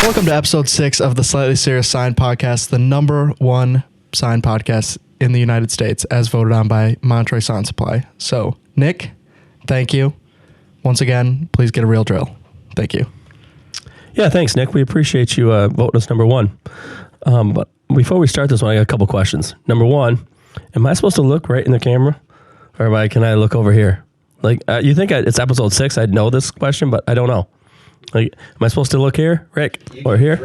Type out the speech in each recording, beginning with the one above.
Welcome to episode 6 of the Slightly Serious Sign Podcast, the #1 sign podcast in the United States, as voted on by Wensco Sign Supply. So, Nick, thank you. Once again, please get a real drill. Thank you. Yeah, thanks, Nick. We appreciate you voting us #1. But before we start this one, I got a couple questions. Number one, am I supposed to look right in the camera? Or can I look over here? You think it's episode 6, I'd know this question, but I don't know. Am I supposed to look here, Rick, or here? You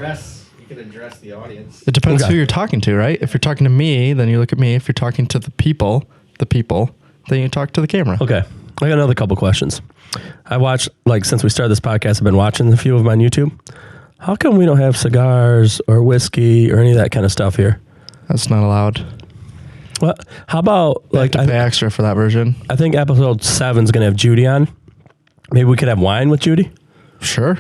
can address the audience. It depends who you're talking to, right? If you're talking to me, then you look at me. If you're talking to the people, then you talk to the camera. Okay. I got another couple questions. I watched, since we started this podcast, I've been watching a few of them on YouTube. How come we don't have cigars or whiskey or any of that kind of stuff here? That's not allowed. What? How about, You have to pay extra for that version. I think episode 7 is going to have Judy on. Maybe we could have wine with Judy? Sure.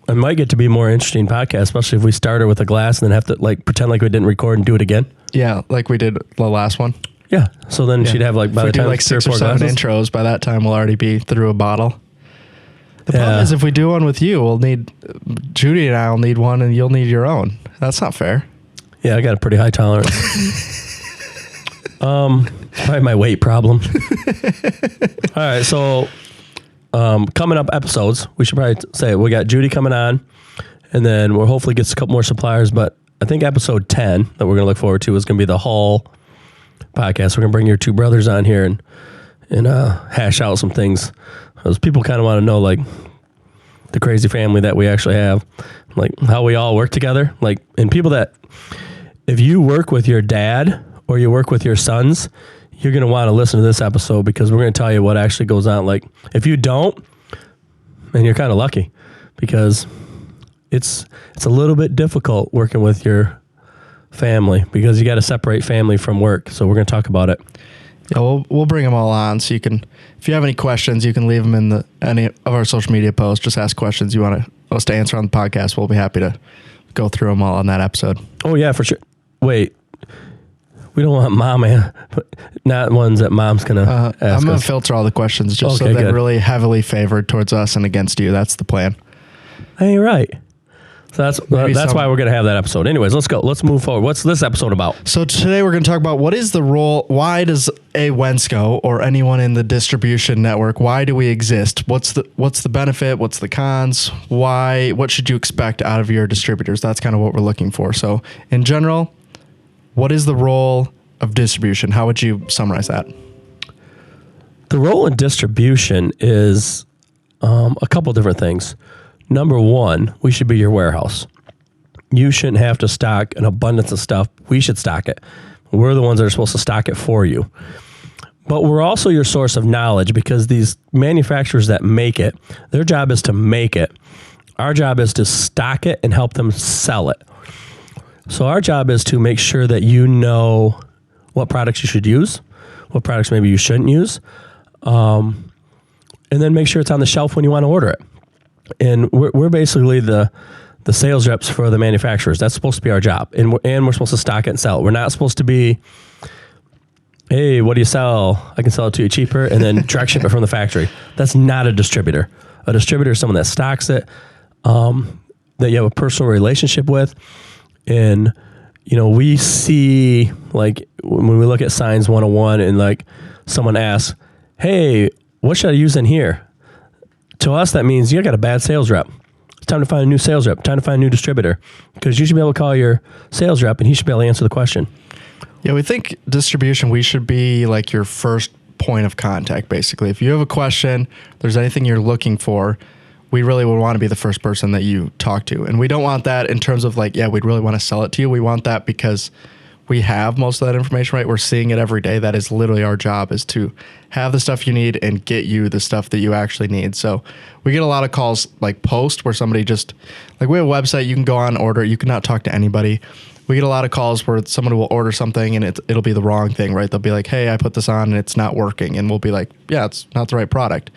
It might get to be a more interesting podcast, especially if we start her with a glass and then have to pretend like we didn't record and do it again. Yeah, like we did the last one. Yeah. So then she'd have by the time we do 6 or 7 intros, by that time we'll already be through a bottle. The problem is if we do one with you, Judy and I will need one and you'll need your own. That's not fair. Yeah, I got a pretty high tolerance. Probably my weight problem. All right, so coming up episodes, we should probably say we got Judy coming on, and then we'll hopefully get a couple more suppliers. But I think episode 10 that we're going to look forward to is going to be the Hall podcast. We're going to bring your 2 brothers on here and hash out some things. Because people kind of want to know the crazy family that we actually have, how we all work together. And people that, if you work with your dad or you work with your sons, you're going to want to listen to this episode because we're going to tell you what actually goes on. If you don't, then you're kind of lucky because it's a little bit difficult working with your family because you got to separate family from work. So we're going to talk about it. Yeah, we'll bring them all on so you can, if you have any questions, you can leave them in any of our social media posts. Just ask questions you want us to answer on the podcast. We'll be happy to go through them all on that episode. Oh yeah, for sure. Wait, we don't want not ones that mom's going to ask I'm going us. to filter all the questions so they're good. really heavily favored towards us and against you. That's the plan. Hey, you're right. So that's why we're going to have that episode. Anyways, let's go. Let's move forward. What's this episode about? So today we're going to talk about what is the role, why does a Wensco or anyone in the distribution network, why do we exist? What's the benefit? What's the cons? What should you expect out of your distributors? That's kind of what we're looking for. So in general, what is the role of distribution? How would you summarize that? The role in distribution is a couple different things. Number one, we should be your warehouse. You shouldn't have to stock an abundance of stuff. We should stock it. We're the ones that are supposed to stock it for you. But we're also your source of knowledge because these manufacturers that make it, their job is to make it. Our job is to stock it and help them sell it. So our job is to make sure that you know what products you should use, what products maybe you shouldn't use, and then make sure it's on the shelf when you want to order it. And we're basically the sales reps for the manufacturers. That's supposed to be our job. And we're supposed to stock it and sell it. We're not supposed to be, hey, what do you sell? I can sell it to you cheaper and then direct ship it from the factory. That's not a distributor. A distributor is someone that stocks it, that you have a personal relationship with. And, we see, when we look at Signs 101 and, someone asks, hey, what should I use in here? To us, that means you got a bad sales rep. It's time to find a new sales rep, time to find a new distributor, because you should be able to call your sales rep and he should be able to answer the question. Yeah, we think distribution, we should be your first point of contact, basically. If you have a question, if there's anything you're looking for, we really would want to be the first person that you talk to. And we don't want that in terms of we'd really want to sell it to you. We want that because we have most of that information, right? We're seeing it every day. That is literally our job, is to have the stuff you need and get you the stuff that you actually need. So we get a lot of calls post where somebody just, we have a website, you can go on, order, you cannot talk to anybody. We get a lot of calls where somebody will order something and it'll be the wrong thing, right? They'll be like, hey, I put this on and it's not working. And we'll be like, yeah, it's not the right product.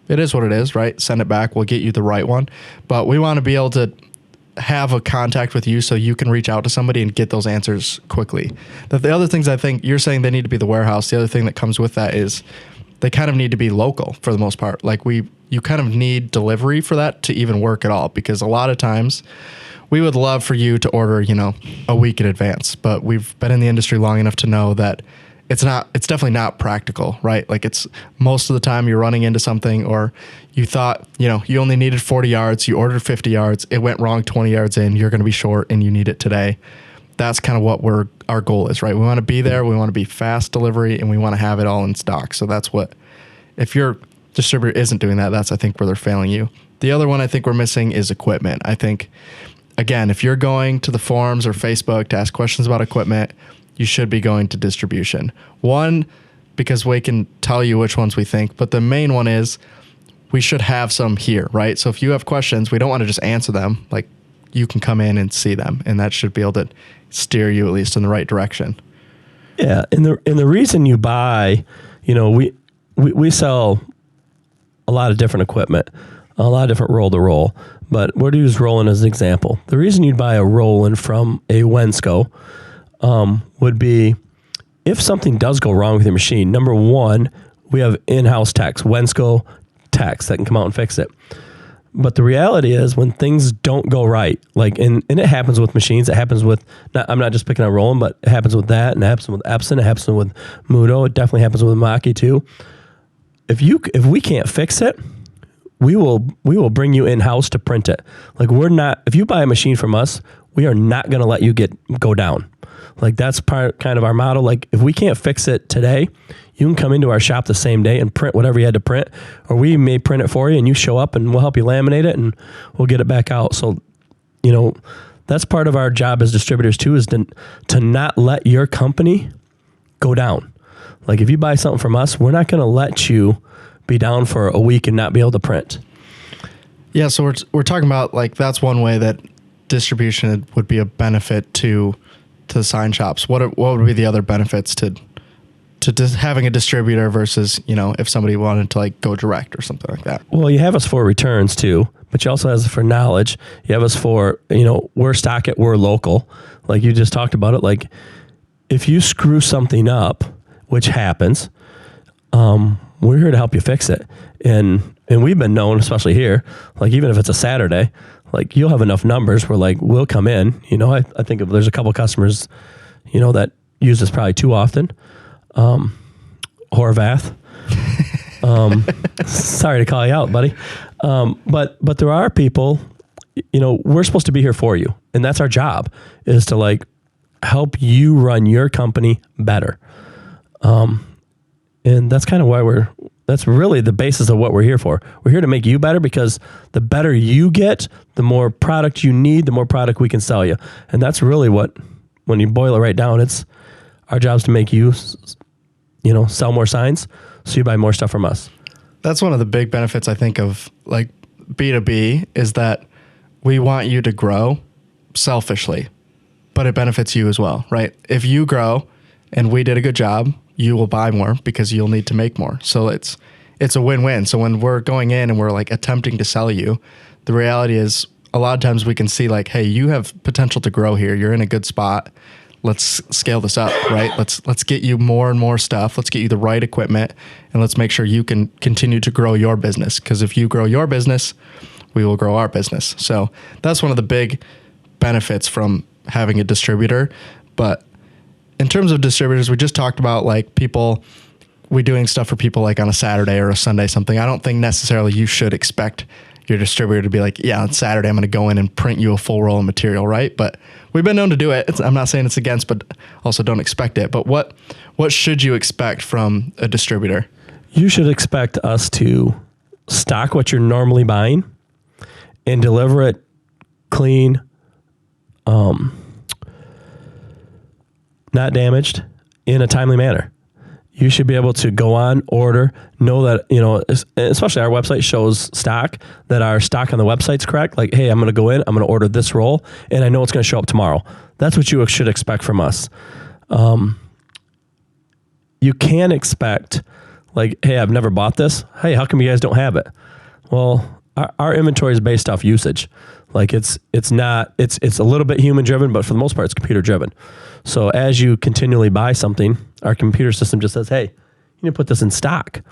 It is what it is, right? Send it back. We'll get you the right one. But we want to be able to have a contact with you so you can reach out to somebody and get those answers quickly. The other things I think you're saying they need to be the warehouse. The other thing that comes with that is they kind of need to be local for the most part. Like you kind of need delivery for that to even work at all, because a lot of times we would love for you to order, a week in advance, but we've been in the industry long enough to know that it's definitely not practical, right? Like it's most of the time you're running into something, or you thought, you only needed 40 yards, you ordered 50 yards, it went wrong 20 yards in, you're going to be short and you need it today. That's kind of what our goal is, right? We want to be there, we want to be fast delivery, and we want to have it all in stock. So that's what, if your distributor isn't doing that, that's, I think, where they're failing you. The other one I think we're missing is equipment. I think, again, if you're going to the forums or Facebook to ask questions about equipment, you should be going to distribution. One, because we can tell you which ones we think, but the main one is we should have some here, right? So if you have questions, we don't want to just answer them. Like, you can come in and see them, and that should be able to steer you at least in the right direction. Yeah, and the reason you buy, we sell a lot of different equipment, a lot of different roll-to-roll, but we'll use rolling as an example. The reason you'd buy a rolling from a Wensco would be if something does go wrong with your machine. Number one, we have in-house techs, Wensco techs that can come out and fix it. But the reality is when things don't go right, and it happens with machines, it happens with, I'm not just picking on rolling, but it happens with that, and it happens with Epson, it happens with Mudo, it definitely happens with Maki too. If we can't fix it, we will bring you in-house to print it. If you buy a machine from us, we are not going to let you go down. That's kind of our motto. If we can't fix it today, you can come into our shop the same day and print whatever you had to print, or we may print it for you and you show up and we'll help you laminate it and we'll get it back out. So, that's part of our job as distributors too, is to not let your company go down. If you buy something from us, we're not going to let you be down for a week and not be able to print. Yeah. So we're talking about that's one way that distribution would be a benefit to the sign shops. What would be the other benefits to having a distributor versus, if somebody wanted to go direct or something like that? Well, you have us for returns too, but you also have us for knowledge. You have us for, we're stock it, we're local. Like you just talked about it. If you screw something up, which happens, we're here to help you fix it. And we've been known, especially here, even if it's a Saturday, you'll have enough numbers where we'll come in. I think there's a couple customers, that use this probably too often. Horvath. Sorry to call you out, buddy. But there are people, we're supposed to be here for you. And that's our job, is to help you run your company better. And that's kind of that's really the basis of what we're here for. We're here to make you better, because the better you get, the more product you need, the more product we can sell you. And that's really when you boil it right down, it's our job is to make you, sell more signs so you buy more stuff from us. That's one of the big benefits, I think, of B2B, is that we want you to grow selfishly, but it benefits you as well, right? If you grow and we did a good job, you will buy more because you'll need to make more. So it's a win-win. So when we're going in and we're attempting to sell you, the reality is a lot of times we can see hey, you have potential to grow here. You're in a good spot. Let's scale this up, right? Let's get you more and more stuff. Let's get you the right equipment, and let's make sure you can continue to grow your business. Because if you grow your business, we will grow our business. So that's one of the big benefits from having a distributor. But in terms of distributors, we just talked about we doing stuff for people on a Saturday or a Sunday, something. I don't think necessarily you should expect your distributor to be yeah, on Saturday, I'm going to go in and print you a full roll of material, right? But we've been known to do it. I'm not saying it's against, but also don't expect it. But what should you expect from a distributor? You should expect us to stock what you're normally buying and deliver it clean, not damaged, in a timely manner. You should be able to go on, order, know that, especially our website shows stock, that our stock on the website's correct. Hey, I'm going to go in, I'm going to order this roll, and I know it's going to show up tomorrow. That's what you should expect from us. You can expect, hey, I've never bought this. Hey, how come you guys don't have it? Well, our inventory is based off usage. It's a little bit human driven, but for the most part, it's computer driven. So as you continually buy something, our computer system just says, hey, need to put this in stock.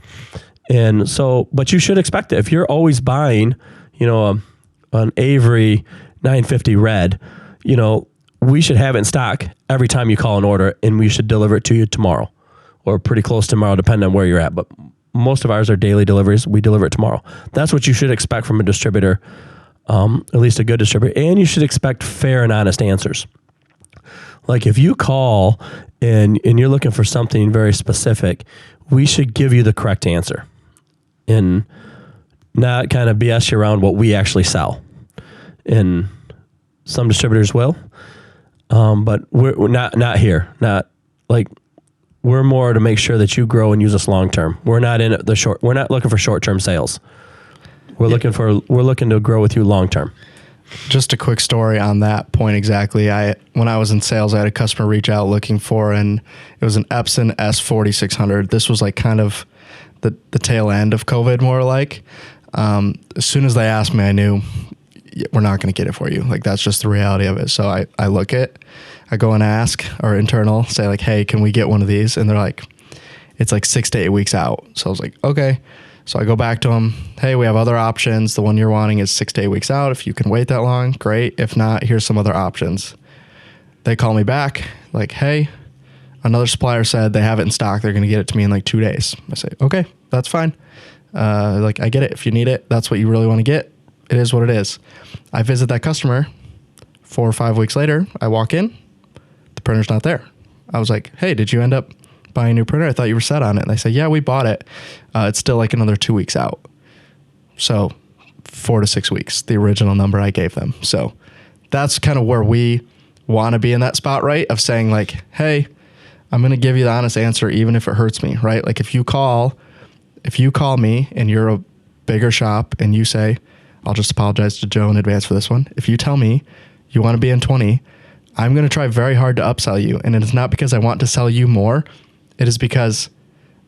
And so, but you should expect it. If you're always buying, an Avery 950 red, we should have it in stock every time you call an order, and we should deliver it to you tomorrow or pretty close to tomorrow, depending on where you're at. But most of ours are daily deliveries. We deliver it tomorrow. That's what you should expect from a distributor, at least a good distributor. And you should expect fair and honest answers. Like if you call and you're looking for something very specific, we should give you the correct answer and not kind of BS you around what we actually sell. And some distributors will, but we're not here. Not like we're more to make sure that you grow and use us long term. We're not in the short. We're not looking for short term sales. We're looking to grow with you long term. Just a quick story on that point exactly. When I was in sales, I had a customer reach out looking for it was an Epson S4600. This was like kind of the tail end of COVID, more like. As soon as they asked me, I knew we're not going to get it for you. Like that's just the reality of it. So I go and ask our internal, say like, hey, can we get one of these? And they're like, it's like 6 to 8 weeks out. So I was like, okay. So I go back to them. Hey, we have other options. The one you're wanting is 6 to 8 weeks out. If you can wait that long, great. If not, here's some other options. They call me back like, hey, another supplier said they have it in stock. They're going to get it to me in like 2 days. I say, okay, that's fine. Like I get it. If you need it, that's what you really want to get. It is what it is. I visit that customer 4 or 5 weeks later. I walk in, the printer's not there. I was like, hey, did you end up buying a new printer? I thought you were set on it. And they say, yeah, we bought it. It's still like another 2 weeks out. So 4 to 6 weeks, the original number I gave them. So that's kind of where we want to be in that spot, right? Of saying like, hey, I'm going to give you the honest answer, even if it hurts me, right? Like if you call me and you're a bigger shop and you say, I'll just apologize to Joe in advance for this one. If you tell me you want to be in 20, I'm going to try very hard to upsell you. And it is not because I want to sell you more. It is because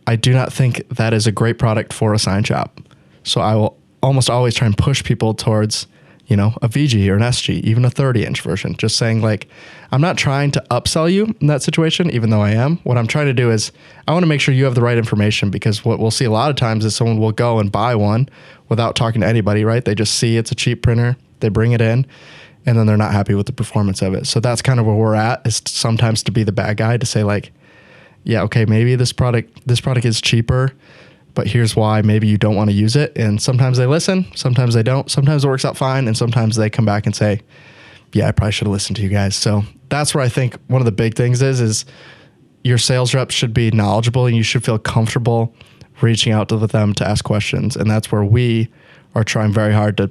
I do not think that is a great product for a sign shop. So I will almost always try and push people towards, a VG or an SG, even a 30-inch version. Just saying like, I'm not trying to upsell you in that situation, even though I am. What I'm trying to do is I want to make sure you have the right information, because what we'll see a lot of times is someone will go and buy one without talking to anybody, right? They just see it's a cheap printer, they bring it in, and then they're not happy with the performance of it. So that's kind of where we're at, is sometimes to be the bad guy, to say like, yeah, okay, maybe this product is cheaper, but here's why maybe you don't want to use it. And sometimes they listen, sometimes they don't. Sometimes it works out fine, and sometimes they come back and say, yeah, I probably should have listened to you guys. So that's where I think one of the big things is your sales rep should be knowledgeable, and you should feel comfortable reaching out to them to ask questions. And that's where we are trying very hard to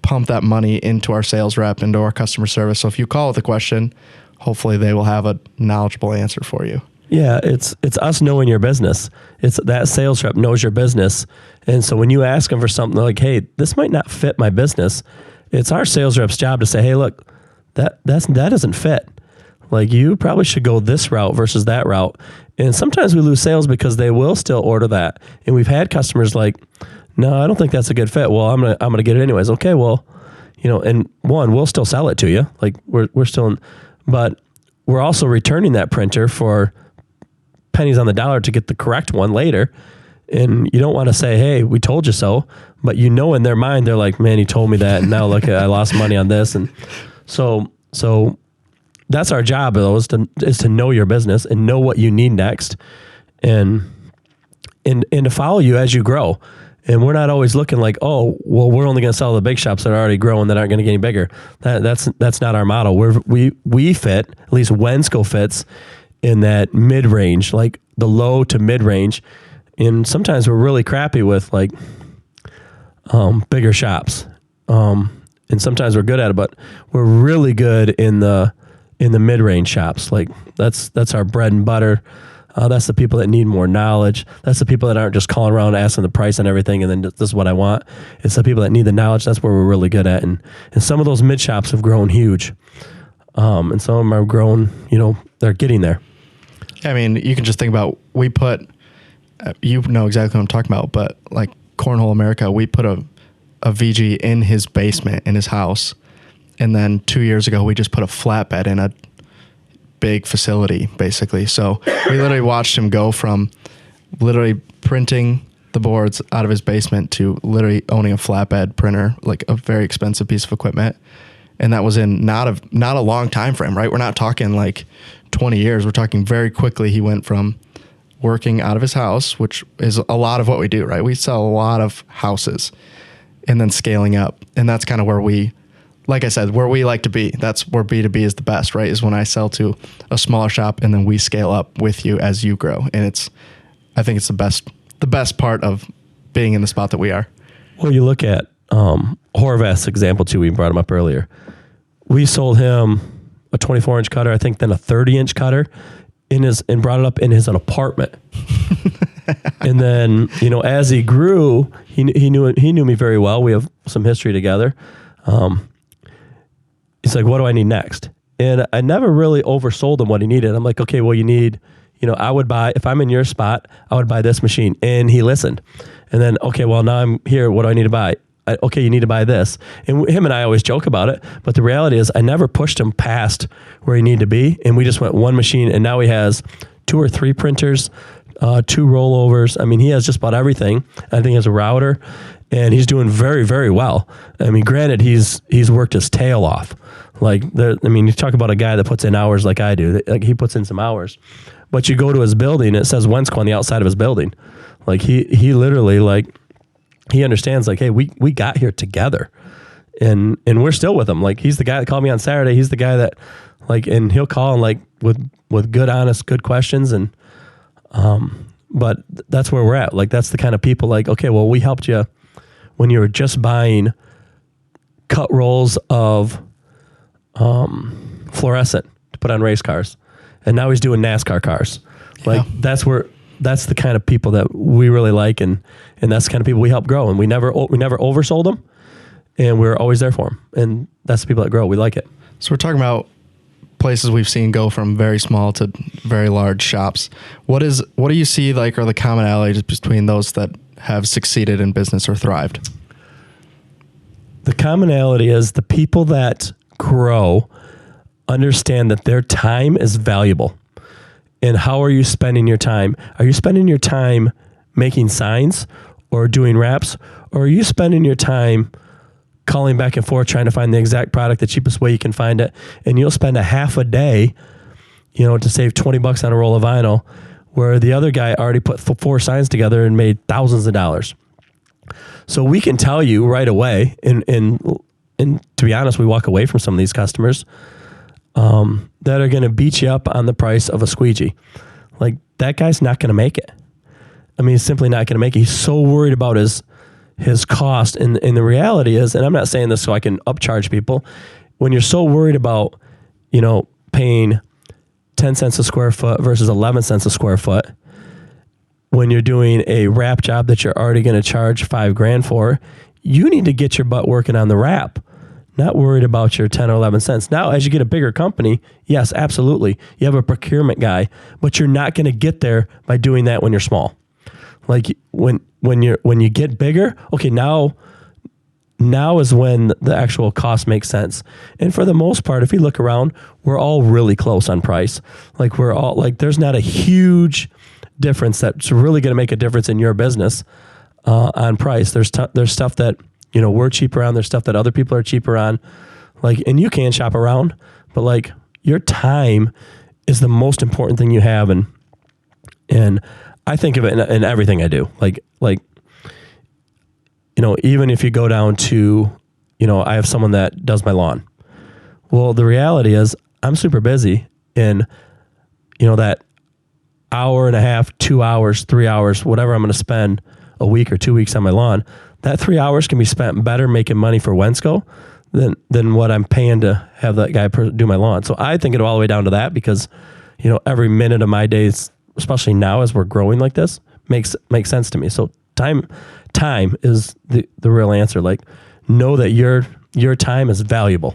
pump that money into our sales rep, into our customer service. So if you call with a question, hopefully they will have a knowledgeable answer for you. Yeah, it's us knowing your business. It's that sales rep knows your business. And so when you ask them for something like, hey, this might not fit my business, it's our sales rep's job to say, hey, look, that doesn't fit. Like you probably should go this route versus that route. And sometimes we lose sales because they will still order that. And we've had customers like, no, I don't think that's a good fit. Well, I'm gonna get it anyways. Okay, well, and one, we'll still sell it to you. Like we're still but we're also returning that printer for pennies on the dollar to get the correct one later. And you don't want to say, hey, we told you so, but in their mind, they're like, man, you told me that. And now look, I lost money on this. And so that's our job, though, is to know your business and know what you need next, and to follow you as you grow. And we're not always looking like, oh, well, we're only going to sell the big shops that are already growing that aren't going to get any bigger. That's not our model. We fit, at least Wensco fits, in that mid-range, like the low to mid-range. And sometimes we're really crappy with like bigger shops. And sometimes we're good at it, but we're really good in the mid-range shops. Like that's our bread and butter. That's the people that need more knowledge. That's the people that aren't just calling around asking the price and everything, and then this is what I want. It's the people that need the knowledge. That's where we're really good at. And some of those mid shops have grown huge. And some of them are grown, they're getting there. I mean, you can just think about, we put, you know exactly what I'm talking about, but like Cornhole America, we put a VG in his basement in his house. And then 2 years ago, we just put a flatbed in a big facility, basically. So we literally watched him go from literally printing the boards out of his basement to literally owning a flatbed printer, like a very expensive piece of equipment. And that was in not a long time frame, right? We're not talking like 20 years. We're talking very quickly. He went from working out of his house, which is a lot of what we do, right? We sell a lot of houses, and then scaling up. And that's kind of where we, like I said, where we like to be. That's where B2B is the best, right? Is when I sell to a smaller shop and then we scale up with you as you grow. And I think it's the best part of being in the spot that we are. Well, you look at Horvath's example too. We brought him up earlier. We sold him a 24-inch cutter, I think, then a 30-inch cutter and brought it up in his apartment. And then, as he grew, he knew me very well. We have some history together. He's like, what do I need next? And I never really oversold him what he needed. I'm like, okay, well, you need, I would buy, if I'm in your spot, I would buy this machine. And he listened. And then, okay, well, now I'm here. What do I need to buy? Okay, you need to buy this. And him and I always joke about it. But the reality is I never pushed him past where he needed to be. And we just went one machine. And now he has 2 or 3 printers, 2 rollovers. I mean, he has just about everything. I think he has a router. And he's doing very, very well. I mean, granted, he's worked his tail off. You talk about a guy that puts in hours like I do. Like, he puts in some hours. But you go to his building, it says Wensco on the outside of his building. Like, he literally, he understands, hey, we got here together. And we're still with him. Like, he's the guy that called me on Saturday. He's the guy that, and he'll call and, with good, honest, good questions. And, but that's where we're at. That's the kind of people, okay, well, we helped you when you were just buying cut rolls of fluorescent to put on race cars, and now he's doing NASCAR cars. That's the kind of people that we really like, and that's the kind of people we help grow. And we never oversold them, and we're always there for them. And that's the people that grow. We like it. So we're talking about places we've seen go from very small to very large shops. What do you see are the commonalities between those that have succeeded in business or thrived? The commonality is the people that grow understand that their time is valuable. And how are you spending your time? Are you spending your time making signs or doing wraps? Or are you spending your time calling back and forth trying to find the exact product, the cheapest way you can find it? And you'll spend a half a day, to save $20 on a roll of vinyl, where the other guy already put 4 signs together and made thousands of dollars. So we can tell you right away, and to be honest, we walk away from some of these customers that are going to beat you up on the price of a squeegee. That guy's not going to make it. I mean, he's simply not going to make it. He's so worried about his cost. And the reality is, and I'm not saying this so I can upcharge people, when you're so worried about, paying 10 cents a square foot versus 11 cents a square foot, when you're doing a wrap job that you're already going to charge $5,000 for, you need to get your butt working on the wrap, not worried about your 10 or 11 cents. Now, as you get a bigger company, yes, absolutely. You have a procurement guy, but you're not going to get there by doing that when you're small. When you get bigger, okay, now is when the actual cost makes sense. And for the most part, if you look around, we're all really close on price. We're all there's not a huge difference that's really going to make a difference in your business on price. There's stuff that we're cheaper on. There's stuff that other people are cheaper on. And you can shop around, but your time is the most important thing you have. And I think of it in everything I do. Even if you go down to, I have someone that does my lawn. Well, the reality is I'm super busy, and that hour and a half, 2 hours, 3 hours, whatever I'm going to spend a week or 2 weeks on my lawn, that 3 hours can be spent better making money for Wensco than what I'm paying to have that guy do my lawn. So I think it all the way down to that, because, every minute of my days, especially now as we're growing like this, makes sense to me. So time is the real answer. Know that your time is valuable.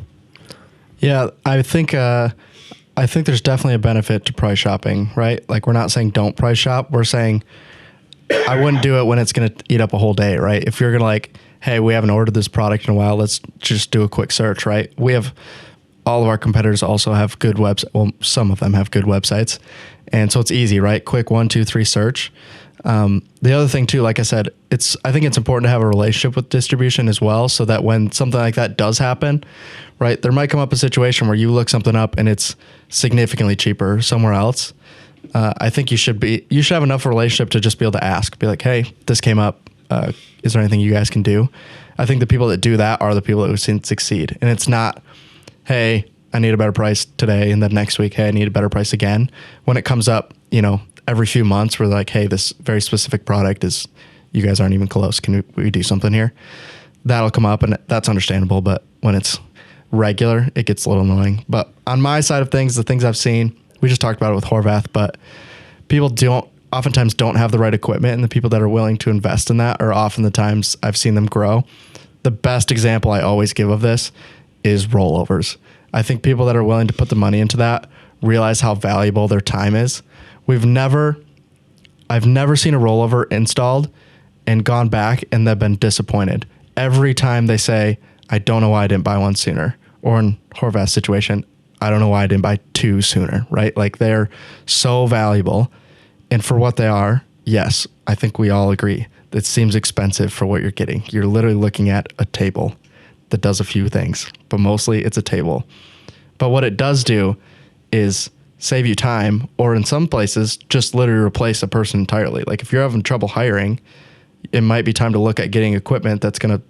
Yeah, I think there's definitely a benefit to price shopping, right? We're not saying don't price shop. We're saying I wouldn't do it when it's going to eat up a whole day, right? If you're going to hey, we haven't ordered this product in a while, let's just do a quick search, right? All of our competitors also have good websites. Well, some of them have good websites. And so it's easy, right? Quick 1, 2, 3 search. The other thing too, like I said, I think it's important to have a relationship with distribution as well, so that when something like that does happen, right, there might come up a situation where you look something up and it's significantly cheaper somewhere else. I think you should have enough relationship to just be able to ask, be like, hey, this came up. Is there anything you guys can do? I think the people that do that are the people that we've seen succeed. And it's not, hey, I need a better price today, and then next week, hey, I need a better price again. When it comes up, every few months, we're like, hey, this very specific product you guys aren't even close. Can we do something here? That'll come up, and that's understandable. But when it's regular, it gets a little annoying. But on my side of things, the things I've seen, we just talked about it with Horvath, but people oftentimes don't have the right equipment, and the people that are willing to invest in that are often the times I've seen them grow. The best example I always give of this is rollovers. I think people that are willing to put the money into that realize how valuable their time is. I've never seen a rollover installed and gone back and they've been disappointed. Every time they say, I don't know why I didn't buy one sooner. Or in Horvath's situation, I don't know why I didn't buy two sooner, right? Like, they're so valuable. And for what they are, yes, I think we all agree. It seems expensive for what you're getting. You're literally looking at a table that does a few things, but mostly it's a table. But what it does do is save you time, or in some places, just literally replace a person entirely. Like, if you're having trouble hiring, it might be time to look at getting equipment that's going to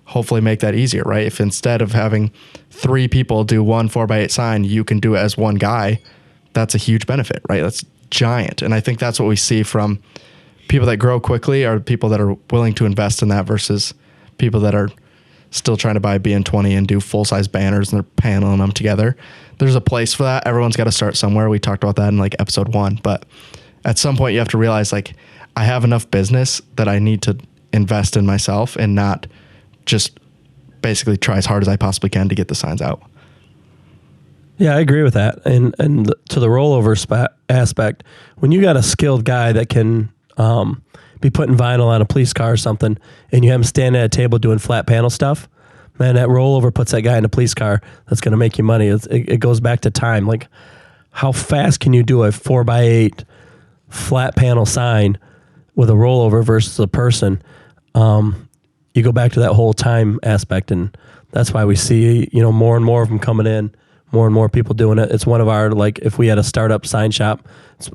hopefully make that easier, right? If instead of having 3 people do one 4x8 sign, you can do it as one guy, that's a huge benefit, right? That's giant. And I think that's what we see from people that grow quickly are people that are willing to invest in that versus people that are still trying to buy BN20 and do full-size banners and they're paneling them together. There's a place for that. Everyone's got to start somewhere. We talked about that in like episode 1, but at some point you have to realize, like, I have enough business that I need to invest in myself and not just basically try as hard as I possibly can to get the signs out. Yeah, I agree with that. And to the rollover aspect, when you got a skilled guy that can be putting vinyl on a police car or something, and you have him standing at a table doing flat panel stuff, man, that rollover puts that guy in a police car that's going to make you money. It goes back to time. Like, how fast can you do a 4x8 flat panel sign with a rollover versus a person? You go back to that whole time aspect, and that's why we see, more and more of them coming in, more and more people doing it. It's one of our, like, if we had a startup sign shop,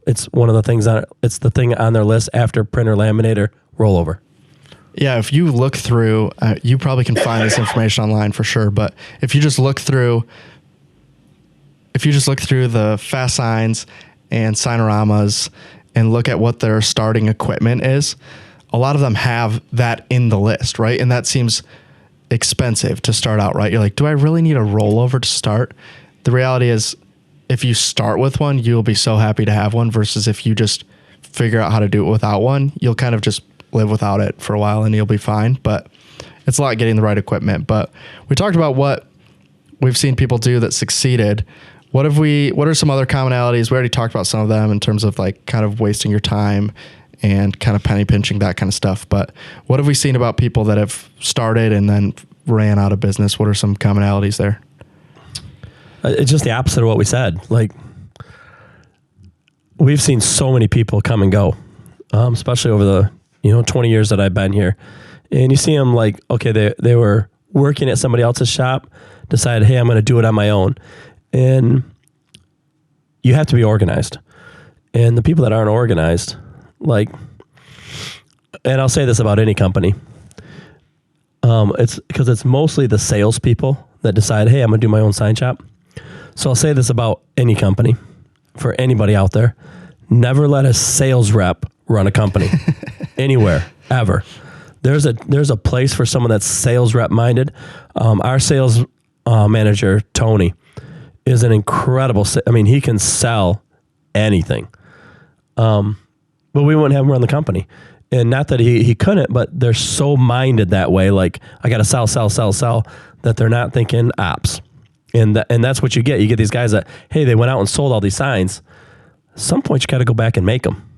it's one of the things it's the thing on their list after printer, laminator, rollover. Yeah, if you look through, you probably can find this information online for sure, but if you just look through the fast signs and signoramas and look at what their starting equipment is, a lot of them have that in the list, right? And that seems expensive to start out, right? You're like, do I really need a rollover to start? The reality is, if you start with one, you'll be so happy to have one, versus if you just figure out how to do it without one, you'll kind of just live without it for a while and you'll be fine. But it's a lot getting the right equipment. But we talked about what we've seen people do that succeeded. What are some other commonalities? We already talked about some of them in terms of like kind of wasting your time and kind of penny pinching, that kind of stuff. But what have we seen about people that have started and then ran out of business? What are some commonalities there? It's just the opposite of what we said. Like, we've seen so many people come and go, especially over the 20 years that I've been here. And you see them like, okay, they were working at somebody else's shop, decided, hey, I'm going to do it on my own. And you have to be organized. And the people that aren't organized, like, and I'll say this about any company, it's because it's mostly the salespeople that decide, hey, I'm going to do my own sign shop. So I'll say this about any company, for anybody out there: never let a sales rep run a company anywhere, ever. There's a place for someone that's sales rep minded. Our sales manager, Tony, is an incredible, he can sell anything. But we wouldn't have him run the company. And not that he couldn't, but they're so minded that way. Like, I got to sell, that they're not thinking ops. And that's what you get. You get these guys that, hey, they went out and sold all these signs. At some point, you got to go back and make them.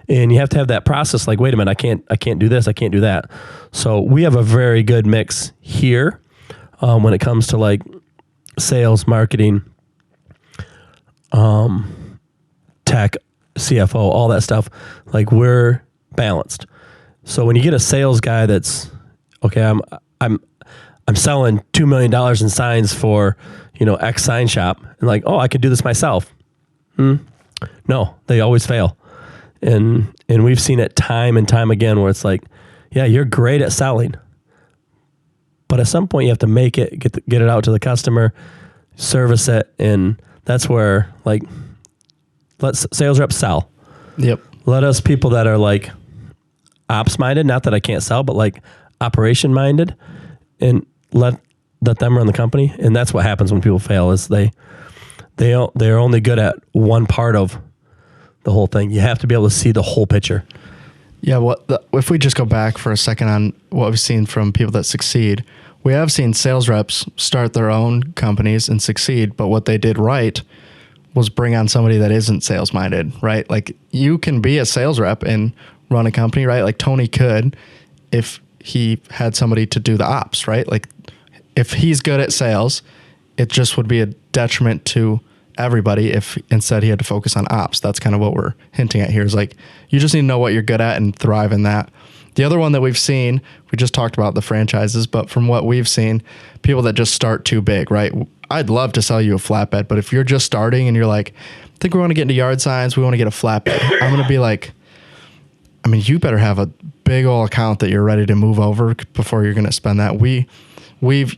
And you have to have that process. Like, wait a minute, I can't do this. I can't do that. So we have a very good mix here when it comes to like sales, marketing, tech, CFO, all that stuff. Like, we're balanced. So when you get a sales guy that's okay, I'm selling $2 million in signs for, X sign shop, and like, oh, I could do this myself. No, they always fail. And we've seen it time and time again where it's like, yeah, you're great at selling, but at some point you have to make it, get it out to the customer, service it. And that's where, like, let sales reps sell. Yep. Let us people that are like ops minded, not that I can't sell, but like operation minded, and let them run the company. And that's what happens when people fail is they're only good at one part of the whole thing. You have to be able to see the whole picture. Yeah, if we just go back for a second on what we've seen from people that succeed, we have seen sales reps start their own companies and succeed, but what they did right was bring on somebody that isn't sales minded, right? Like, you can be a sales rep and run a company, right? Like Tony could if he had somebody to do the ops, right? Like, if he's good at sales, it just would be a detriment to everybody if instead he had to focus on ops. That's kind of what we're hinting at here, is like, you just need to know what you're good at and thrive in that. The other one that we've seen, we just talked about the franchises, but from what we've seen, people that just start too big, right? I'd love to sell you a flatbed, but if you're just starting and you're like, I think we want to get into yard signs, we want to get a flatbed, I'm going to be like, I mean, you better have a big old account that you're ready to move over before you're going to spend that. We've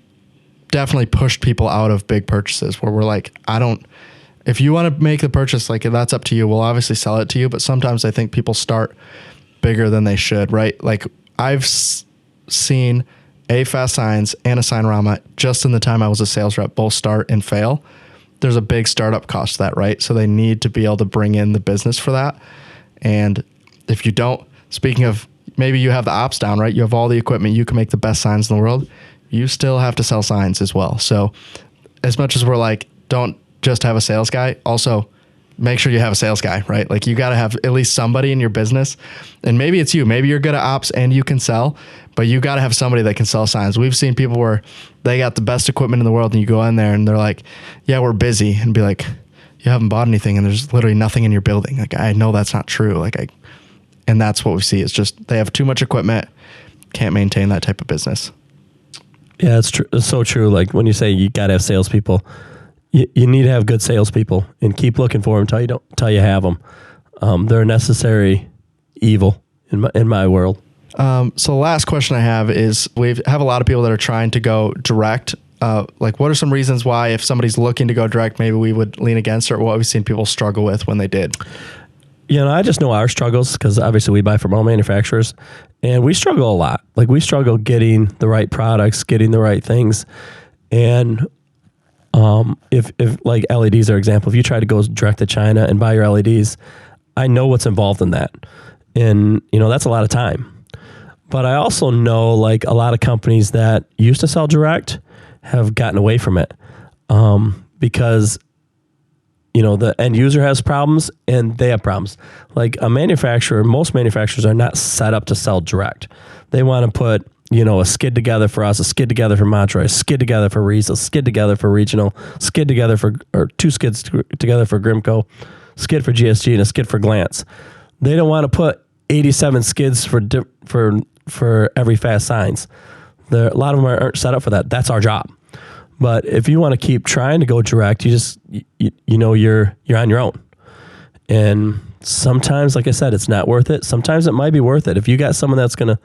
definitely pushed people out of big purchases where we're like, if you want to make the purchase, like, that's up to you. We'll obviously sell it to you, but sometimes I think people start bigger than they should, right? Like, I've seen a Fast Signs and a Signrama just in the time I was a sales rep both start and fail. There's a big startup cost to that, right? So they need to be able to bring in the business for that. And if you don't, speaking of, maybe you have the ops down, right? You have all the equipment, you can make the best signs in the world. You still have to sell signs as well. So as much as we're like, don't just have a sales guy, also make sure you have a sales guy, right? Like, you got to have at least somebody in your business. And maybe it's you. Maybe you're good at ops and you can sell, but you got to have somebody that can sell signs. We've seen people where they got the best equipment in the world and you go in there and they're like, yeah, we're busy. And be like, you haven't bought anything and there's literally nothing in your building. Like, I know that's not true. And that's what we see. It's just they have too much equipment, can't maintain that type of business. Yeah, it's true. It's so true. Like, when you say you got to have salespeople, you need to have good salespeople and keep looking for them until you have them. They're a necessary evil in my world. So the last question I have is, we have a lot of people that are trying to go direct. Like, what are some reasons why, if somebody's looking to go direct, maybe we would lean against it, or what we've seen people struggle with when they did? I just know our struggles because obviously we buy from all manufacturers, and we struggle a lot. Like, we struggle getting the right products, getting the right things. And if like LEDs are an example, if you try to go direct to China and buy your LEDs, I know what's involved in that. And, that's a lot of time. But I also know, like, a lot of companies that used to sell direct have gotten away from it because the end user has problems and they have problems. Like, most manufacturers are not set up to sell direct. They want to put, a skid together for us, a skid together for Montroy, a skid together for Reese, a skid together for Regional, skid together or two skids together for Grimco, skid for GSG, and a skid for Glance. They don't want to put 87 skids for every Fast Signs. A lot of them aren't set up for that. That's our job. But if you want to keep trying to go direct, you're on your own. And sometimes, like I said, it's not worth it. Sometimes it might be worth it. If you got someone that's going to,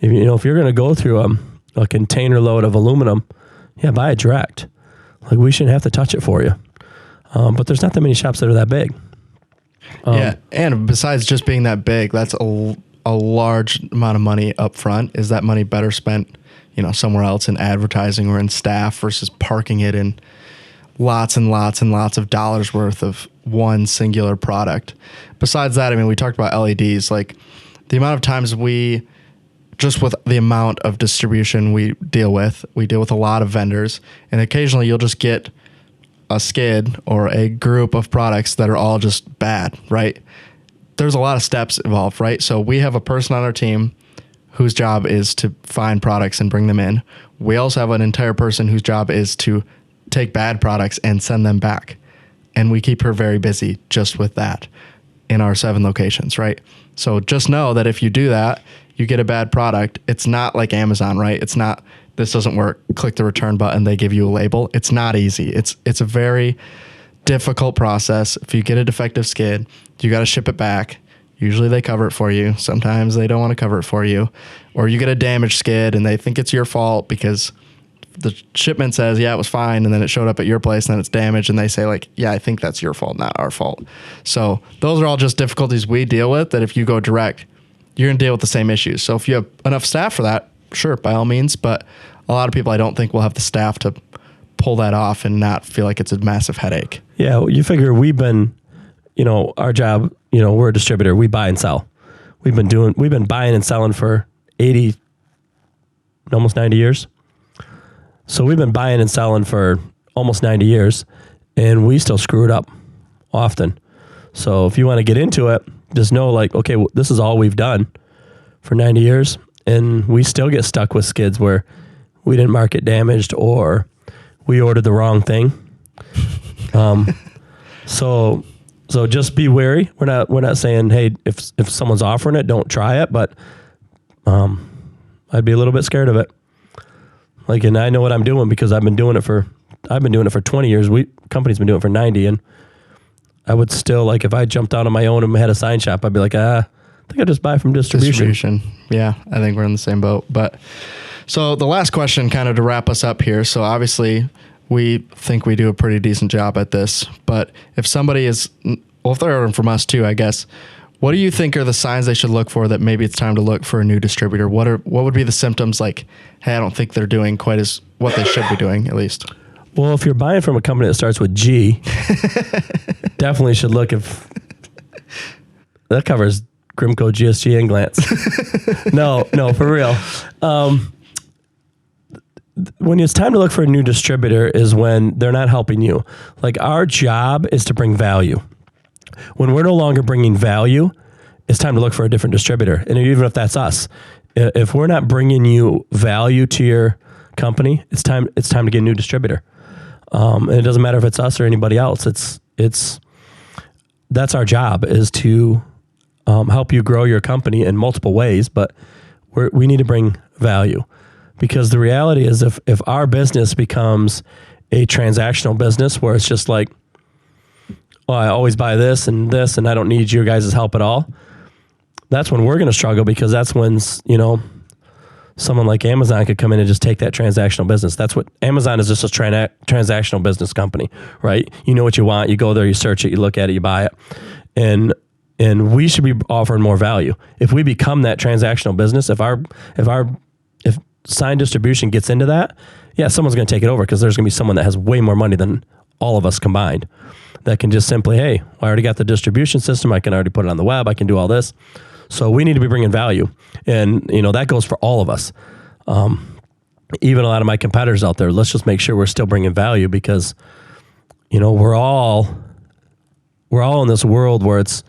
if you're going to go through a container load of aluminum, buy it direct. Like, we shouldn't have to touch it for you. But there's not that many shops that are that big. And besides just being that big, that's a large amount of money up front. Is that money better spent somewhere else in advertising or in staff versus parking it in lots and lots and lots of dollars worth of one singular product? Besides that, we talked about LEDs, like the amount of times just with the amount of distribution we deal with a lot of vendors, and occasionally you'll just get a skid or a group of products that are all just bad, right? There's a lot of steps involved, right? So we have a person on our team whose job is to find products and bring them in. We also have an entire person whose job is to take bad products and send them back. And we keep her very busy just with that. in our 7 locations, right? So just know that if you do that, you get a bad product. It's not like Amazon, right? It's not, this doesn't work, click the return button, they give you a label. It's not easy. It's a very difficult process. If you get a defective skid, you got to ship it back. Usually they cover it for you. Sometimes they don't want to cover it for you. Or you get a damaged skid and they think it's your fault because the shipment says, yeah, it was fine. And then it showed up at your place and then it's damaged. And they say like, yeah, I think that's your fault, not our fault. So those are all just difficulties we deal with that if you go direct, you're going to deal with the same issues. So if you have enough staff for that, sure, by all means. But a lot of people I don't think will have the staff to pull that off and not feel like it's a massive headache. Yeah, well, you figure we've been, our job, we're a distributor. We buy and sell. We've been buying and selling for 80, almost 90 years. So we've been buying and selling for almost 90 years, and we still screw it up often. So if you want to get into it, just know like, okay, well, this is all we've done for 90 years, and we still get stuck with skids where we didn't mark it damaged or we ordered the wrong thing. So just be wary. We're not saying, hey, if someone's offering it, don't try it, but I'd be a little bit scared of it. Like, and I know what I'm doing because I've been doing it for 20 years. Company's been doing it for 90, and I would still, like, if I jumped out on my own and had a sign shop, I'd be like, I think I just buy from distribution. Yeah, I think we're in the same boat. But so the last question, kind of to wrap us up here. So obviously we think we do a pretty decent job at this, but if somebody is, well, if they're ordering from us too, I guess, what do you think are the signs they should look for that maybe it's time to look for a new distributor? What would be the symptoms like, hey, I don't think they're doing quite as what they should be doing, at least? Well, if you're buying from a company that starts with G, definitely should look if that covers Grimco, GSG, and Glance. No, for real. When it's time to look for a new distributor is when they're not helping you. Like, our job is to bring value. When we're no longer bringing value, it's time to look for a different distributor. And even if that's us, if we're not bringing you value to your company, it's time to get a new distributor. And it doesn't matter if it's us or anybody else. That's our job, is to help you grow your company in multiple ways, but we need to bring value. Because the reality is if our business becomes a transactional business where it's just like, oh, I always buy this and I don't need your guys' help at all, that's when we're going to struggle, because that's when, someone like Amazon could come in and just take that transactional business. That's what Amazon is, just a transactional business company, right? You know what you want, you go there, you search it, you look at it, you buy it. And we should be offering more value. If we become that transactional business, if sign distribution gets into that, yeah, someone's going to take it over, because there's going to be someone that has way more money than all of us combined that can just simply, hey, I already got the distribution system. I can already put it on the web. I can do all this. So we need to be bringing value. And, that goes for all of us. Even a lot of my competitors out there, let's just make sure we're still bringing value, because, we're all in this world where it's,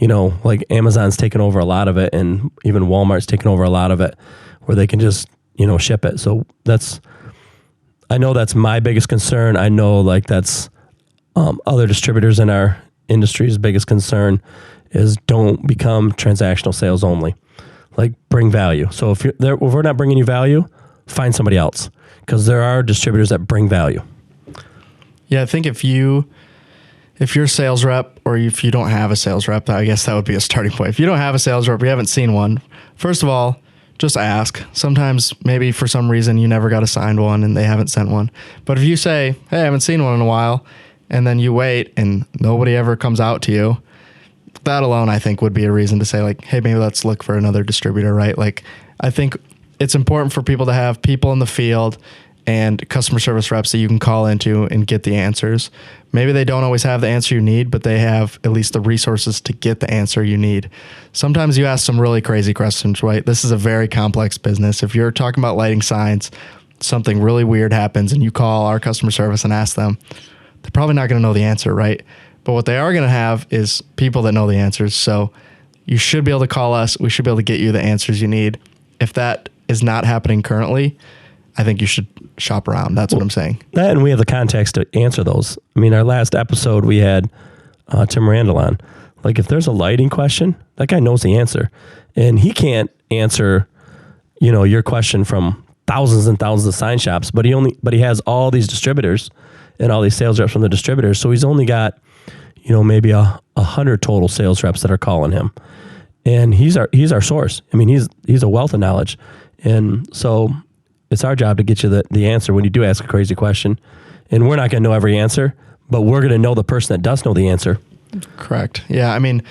like Amazon's taken over a lot of it, and even Walmart's taken over a lot of it, where they can just, ship it. So I know that's my biggest concern. I know like that's other distributors in our industry's biggest concern is don't become transactional sales only. Like, bring value. So if we're not bringing you value, find somebody else, because there are distributors that bring value. Yeah, I think if you're a sales rep, or if you don't have a sales rep, I guess that would be a starting point. If you don't have a sales rep, you haven't seen one, first of all, just ask. Sometimes maybe for some reason you never got assigned one and they haven't sent one. But if you say, hey, I haven't seen one in a while, and then you wait and nobody ever comes out to you, that alone I think would be a reason to say like, hey, maybe let's look for another distributor, right? Like, I think it's important for people to have people in the field and customer service reps that you can call into and get the answers. Maybe they don't always have the answer you need, but they have at least the resources to get the answer you need. Sometimes you ask some really crazy questions, right? This is a very complex business. If you're talking about lighting signs, something really weird happens and you call our customer service and ask them, they're probably not going to know the answer, right? But what they are going to have is people that know the answers. So you should be able to call us. We should be able to get you the answers you need. If that is not happening currently, I think you should shop around. That's what I'm saying. That, and we have the contacts to answer those. I mean, our last episode, we had Tim Randall on. Like if there's a lighting question, that guy knows the answer, and he can't answer, your question from thousands and thousands of sign shops, but he has all these distributors and all these sales reps from the distributors. So he's only got, maybe 100 total sales reps that are calling him, and he's our source. I mean, he's a wealth of knowledge, and so it's our job to get you the answer when you do ask a crazy question. And we're not going to know every answer, but we're going to know the person that does know the answer. Correct. Yeah. I mean,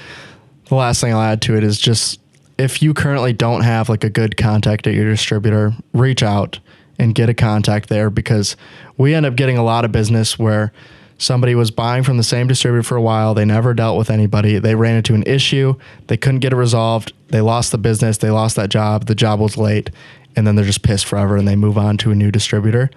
the last thing I'll add to it is just if you currently don't have like a good contact at your distributor, reach out and get a contact there, because we end up getting a lot of business where somebody was buying from the same distributor for a while. They never dealt with anybody. They ran into an issue. They couldn't get it resolved. They lost the business. They lost that job. The job was late. And then they're just pissed forever and they move on to a new distributor.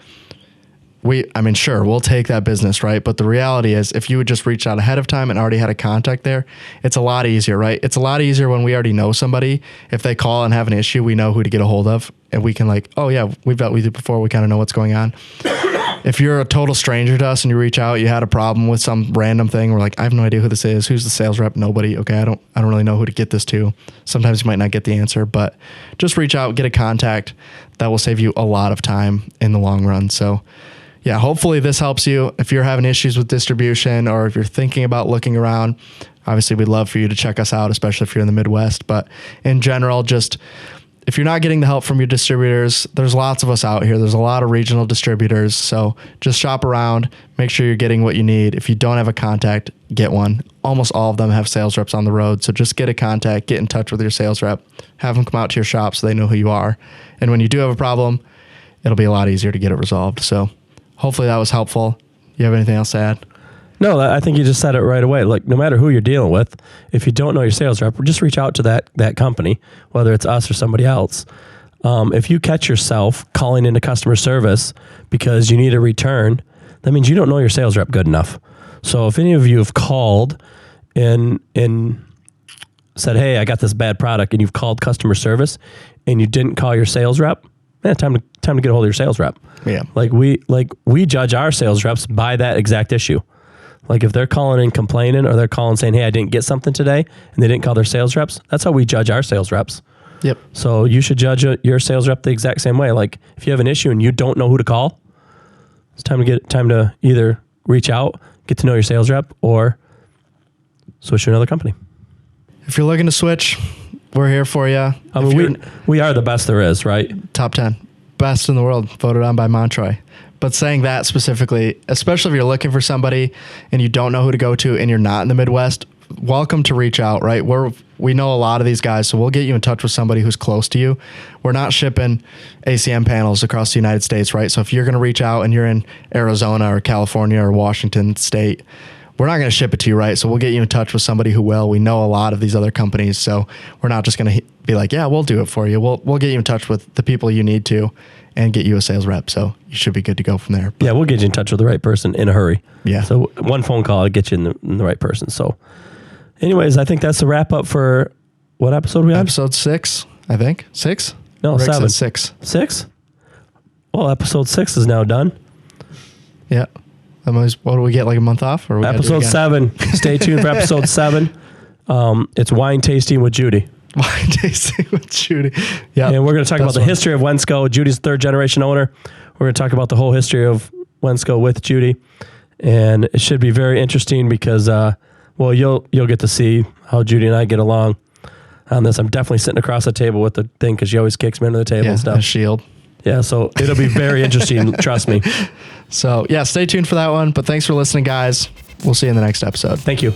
Sure, we'll take that business, right? But the reality is if you would just reach out ahead of time and already had a contact there, it's a lot easier, right? It's a lot easier when we already know somebody. If they call and have an issue, we know who to get a hold of, and we can like, oh yeah, we've dealt with you before. We kind of know what's going on. If you're a total stranger to us and you reach out, you had a problem with some random thing, we're like, I have no idea who this is. Who's the sales rep? Nobody. Okay, I don't really know who to get this to. Sometimes you might not get the answer, but just reach out, get a contact. That will save you a lot of time in the long run. So yeah, hopefully this helps you. If you're having issues with distribution or if you're thinking about looking around, obviously we'd love for you to check us out, especially if you're in the Midwest. But in general, just if you're not getting the help from your distributors, there's lots of us out here. There's a lot of regional distributors. So just shop around, make sure you're getting what you need. If you don't have a contact, get one. Almost all of them have sales reps on the road. So just get a contact, get in touch with your sales rep, have them come out to your shop so they know who you are. And when you do have a problem, it'll be a lot easier to get it resolved. So hopefully that was helpful. You have anything else to add? No, I think you just said it right away. Like no matter who you're dealing with, if you don't know your sales rep, just reach out to that company, whether it's us or somebody else. If you catch yourself calling into customer service because you need a return, that means you don't know your sales rep good enough. So if any of you have called and said, hey, I got this bad product, and you've called customer service and you didn't call your sales rep, time to get a hold of your sales rep. Yeah. Like we judge our sales reps by that exact issue. Like if they're calling and complaining, or they're calling saying, hey, I didn't get something today, and they didn't call their sales reps, that's how we judge our sales reps. Yep. So you should judge your sales rep the exact same way. Like if you have an issue and you don't know who to call, it's time to either reach out, get to know your sales rep, or switch to another company. If you're looking to switch, we're here for you. I mean, we are the best there is, right? Top 10. Best in the world, voted on by Montroy. But saying that specifically, especially if you're looking for somebody and you don't know who to go to and you're not in the Midwest, welcome to reach out, right? We know a lot of these guys, so we'll get you in touch with somebody who's close to you. We're not shipping ACM panels across the United States, right? So if you're going to reach out and you're in Arizona or California or Washington State, we're not going to ship it to you, right? So we'll get you in touch with somebody who will. We know a lot of these other companies, so we're not just going to be like, yeah, we'll do it for you. We'll get you in touch with the people you need to and get you a sales rep. So you should be good to go from there. But yeah, we'll get you in touch with the right person in a hurry. Yeah. So one phone call will get you in the right person. So anyways, I think that's the wrap up for what episode we have? Episode 6, I think. 6? No, Rick 7. said 6. 6? Well, episode 6 is now done. Yeah. What do we get, like a month off? Or episode 7. Stay tuned for episode 7. It's wine tasting with Judy. Wine tasting with Judy. Yeah. And we're going to talk about the history of Wensco. Judy's third generation owner. We're going to talk about the whole history of Wensco with Judy. And it should be very interesting because, you'll get to see how Judy and I get along on this. I'm definitely sitting across the table with the thing because she always kicks me under the table and stuff. A shield. Yeah, so it'll be very interesting. Trust me. So, yeah, stay tuned for that one. But thanks for listening, guys. We'll see you in the next episode. Thank you.